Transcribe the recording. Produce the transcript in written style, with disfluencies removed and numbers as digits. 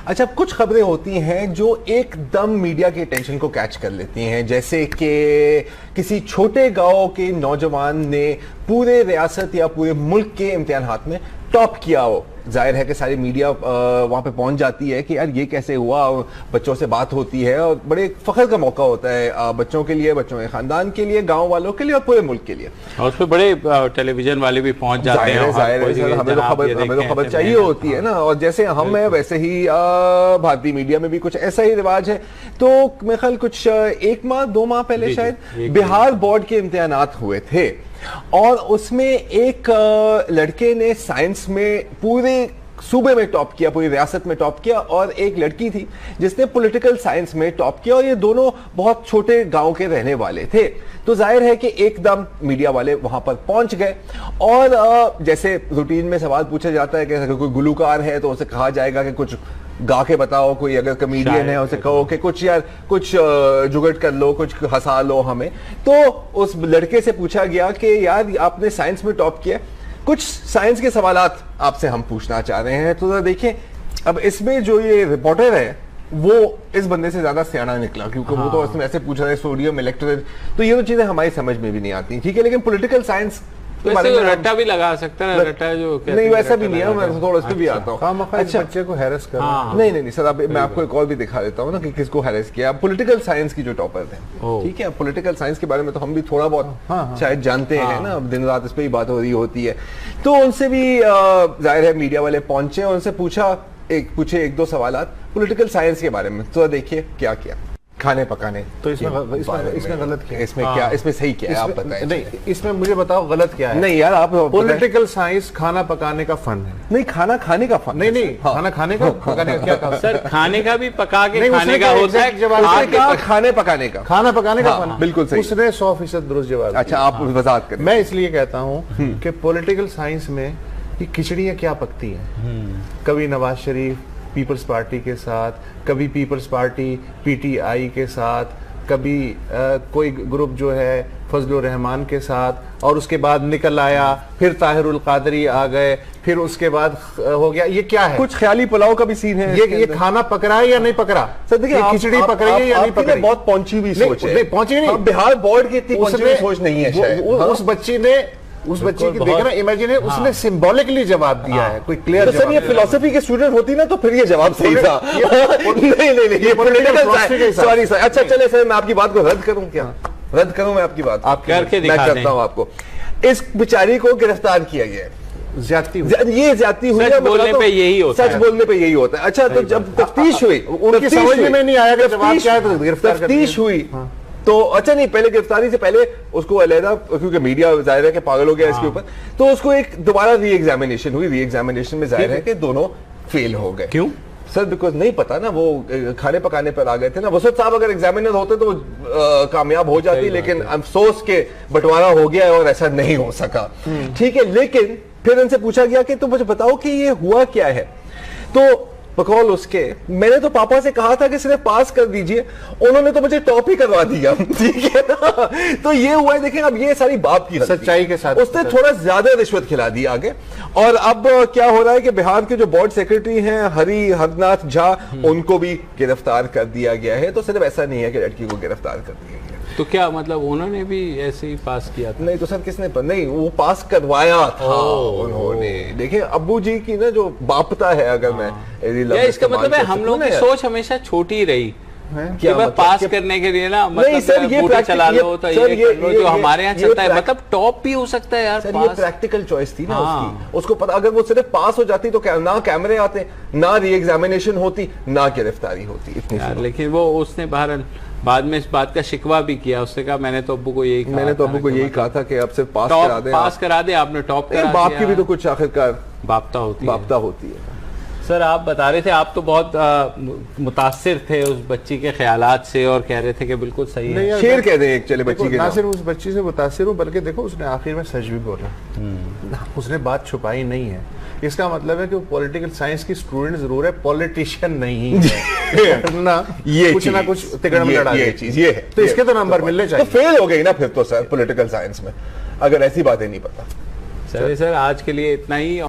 अच्छा, कुछ खबरें होती हैं जो एकदम मीडिया के अटेंशन को कैच कर लेती हैं, जैसे कि किसी छोटे गांव के नौजवान ने पूरे रियासत या पूरे मुल्क के इम्तिहानात में टॉप किया हो। जाहिर है कि सारी मीडिया वहां पे पहुंच जाती है कि यार ये कैसे हुआ, बच्चों से बात होती है और बड़े फख्र का मौका होता है बच्चों के लिए, बच्चों के खानदान के लिए, गांव वालों के लिए और पूरे मुल्क के लिए। और उसमें बड़े टेलीविजन वाले भी पहुंच जाते हैं। हमें तो खबर चाहिए होती है ना, और जैसे हम हैं वैसे ही भारतीय मीडिया में भी कुछ ऐसा ही रिवाज है। तो मेरे ख्याल कुछ 1 माह 2 माह पहले शायद बिहार बोर्ड के इम्तिहानात हुए थे और उसमें एक लड़के ने साइंस में पूरे सूबे में टॉप किया, पूरी रियासत में टॉप किया, और एक लड़की थी जिसने पॉलिटिकल साइंस में टॉप किया, और ये दोनों बहुत छोटे गांव के रहने वाले थे। तो जाहिर है कि एकदम मीडिया वाले वहां पर पहुंच गए और जैसे रूटीन में सवाल पूछा जाता है कि कोई गुलूकार है तो उसे कहा जाएगा कि कुछ गा के बताओ, कोई अगर कमेडियन है उसे कहो कि कुछ यार कुछ जुगड़ कर लो, कुछ हंसा लो हमें। तो उस लड़के से पूछा गया कि यार आपने साइंस में टॉप किया, कुछ साइंस के सवालात आपसे हम पूछना चाह रहे हैं। तो देखिए, अब इसमें जो ये रिपोर्टर है वो इस बंदे से ज्यादा सियाना निकला, क्योंकि वो तो उसमें ऐसे पूछ रहा है सोडियम इलेक्ट्रोलाइट, तो ये तो चीजें हमारी समझ में भी नहीं आती, ठीक है। लेकिन पॉलिटिकल साइंस रट्टा भी लगा सकता है, रट्टा जो नहीं वैसा भी नहीं है, मैं थोड़ा उस पे भी आता हूँ। अच्छा, बच्चे को हैरेस कर नहीं सर, अब मैं आपको एक और भी दिखा देता हूँ ना कि किसको हैरेस किया। पॉलिटिकल साइंस की जो टॉपर थे, ठीक है, पॉलिटिकल साइंस के बारे में तो हम भी थोड़ा बहुत शायद जानते हैं ना, दिन रात इस पे ही बात हो रही होती है। तो उनसे भी जाहिर है मीडिया वाले पहुंचे, उनसे पूछे 1-2 सवालात पॉलिटिकल साइंस के बारे में। तो देखिए क्या किया, खाने पकाने। तो इसमें गलत क्या है? इसमें क्या, इसमें सही क्या है आप बताएं। नहीं, इसमें मुझे बताओ गलत क्या है। नहीं यार, आप पॉलिटिकल साइंस खाना पकाने का फन है। नहीं, खाना खाने का फन नहीं, खाना खाने का पकाने का क्या काम सर? खाने का भी पका के खाने का होता है, खाने पकाने का, खाना पकाने का फन, बिल्कुल सही। उसने 100% दुरुस्त जवाब। अच्छा, आप वजाहत करें। मैं इसलिए कहता हूँ कि पॉलिटिकल साइंस में ये खिचड़ियाँ क्या पकती हैं। कभी नवाज शरीफ पीपल्स पार्टी के साथ, कभी पीपल्स पार्टी पीटीआई के साथ, कभी कोई ग्रुप जो है फजलुर रहमान के साथ, और उसके बाद निकल आया, फिर ताहिरुल कादरी आ गए, फिर उसके बाद हो गया। ये क्या है? कुछ ख्याली पुलाव का भी सीन है। ये खाना पक रहा है या नहीं पक रहा? सर देखिए, खिचड़ी पक रही है या नहीं पक रही? बहुत पहुंची हुई सोच है। पहुंची नहीं, बिहार बोर्ड की इतनी पहुंची हुई सोच नहीं है शायद। उस बच्ची की देखना, इमेजिन है, उसने सिंबॉलिकली जवाब दिया है, कोई क्लियर। तो सर ये फिलॉसफी के स्टूडेंट होती ना तो फिर ये जवाब सही था। नहीं, ये पॉलिटिकल, सॉरी सर। अच्छा चले सर, मैं आपकी बात को रद्द करूं क्या? रद्द करूं मैं आपकी बात? आप करके मैं करता हूं आपको। इस बेचारी को गिरफ्तार किया गया है, ये ज्यादती हुई है। सच बोलने पे यही होता है, सच बोलने पे यही होता है। अच्छा, तो जब तफ्तीश हुई, उनकी समझ में नहीं आया कि जवाब क्या है, तो गिरफ्तार तफ्तीश हुई तो अच्छा नहीं, पहले गिरफ्तारी से पहले उसको अलहदा, क्योंकि मीडिया जाहिर है कि पागल हो गया इसके ऊपर, तो उसको एक दोबारा री एग्जामिनेशन हुई। री एग्जामिनेशन में जाहिर है कि दोनों फेल हो गए। क्यों सर? बिकॉज नहीं पता ना, वो खाने पकाने पर आ गए थे ना। वसत साहब अगर एग्जामिनर होते तो कामयाब हो जाती, लेकिन अफसोस के बंटवारा हो गया और ऐसा नहीं हो सका, ठीक है। लेकिन फिर उनसे पूछा गया कि तुम मुझे बताओ कि ये हुआ क्या है। तो बकौल उसके, मैंने तो पापा से कहा था कि सिर्फ पास कर दीजिए, उन्होंने तो मुझे टॉप ही करवा दिया, ठीक है ना। तो ये हुआ है, देखें, अब ये सारी बाप की सच्चाई के साथ उसने थोड़ा ज्यादा रिश्वत खिला दी आगे। और अब क्या हो रहा है कि बिहार के जो बोर्ड सेक्रेटरी हैं हरनाथ झा, उनको भी गिरफ्तार कर दिया गया है। तो सिर्फ ऐसा नहीं है कि लड़की को गिरफ्तार कर दिया गया, तो क्या मतलब उन्होंने भी ऐसे ही पास किया था? नहीं तो सर किसने नहीं, वो पास करवाया था उन्होंने। देखिए अब्बू जी की ना जो बापता है, अगर मैं इसका मतलब है हम लोग की सोच हमेशा छोटी रही क्या मतलब पास करने के लिए ना, मतलब नहीं सर, ये चला लो तो ये जो हमारे यहाँ चलता है, मतलब टॉप भी हो सकता है यार। ये प्रैक्टिकल चॉइस थी ना उसको पता, अगर वो सिर्फ पास हो जाती तो ना कैमरे आते, ना री एग्जामिनेशन होती, ना गिरफ्तारी होती इतनी। लेकिन वो उसने बहरहाल बाद में इस बात का शिकवा भी किया, उसने कहा मैंने तो अब्बू को यही कहा था कि आप सिर्फ पास करा दे, आपने टॉप करा दिया। बाप की भी तो कुछ आखिरकार बापता होती है। सर आप बता रहे थे, आप तो बहुत मुतासिर थे उस बच्ची के ख्यालात से और कह रहे थे कि बिल्कुल सही है। शेर कह दें चले बच्ची के, ना सिर्फ उस बच्ची से मुतासिर हूँ, बल्कि देखो उसने आखिर में सच भी बोला, उसने बात छुपाई नहीं है। इसका मतलब है कि वो पॉलिटिकल साइंस की स्टूडेंट जरूर है, पॉलिटिशियन नहीं है ना। ये कुछ ना कुछ तिगड़ में लड़ा, ये चीज ये है, तो इसके तो नंबर मिलने चाहिए। तो फेल हो गई ना फिर तो सर पॉलिटिकल साइंस में, अगर ऐसी बातें नहीं पता। सर आज के लिए इतना ही।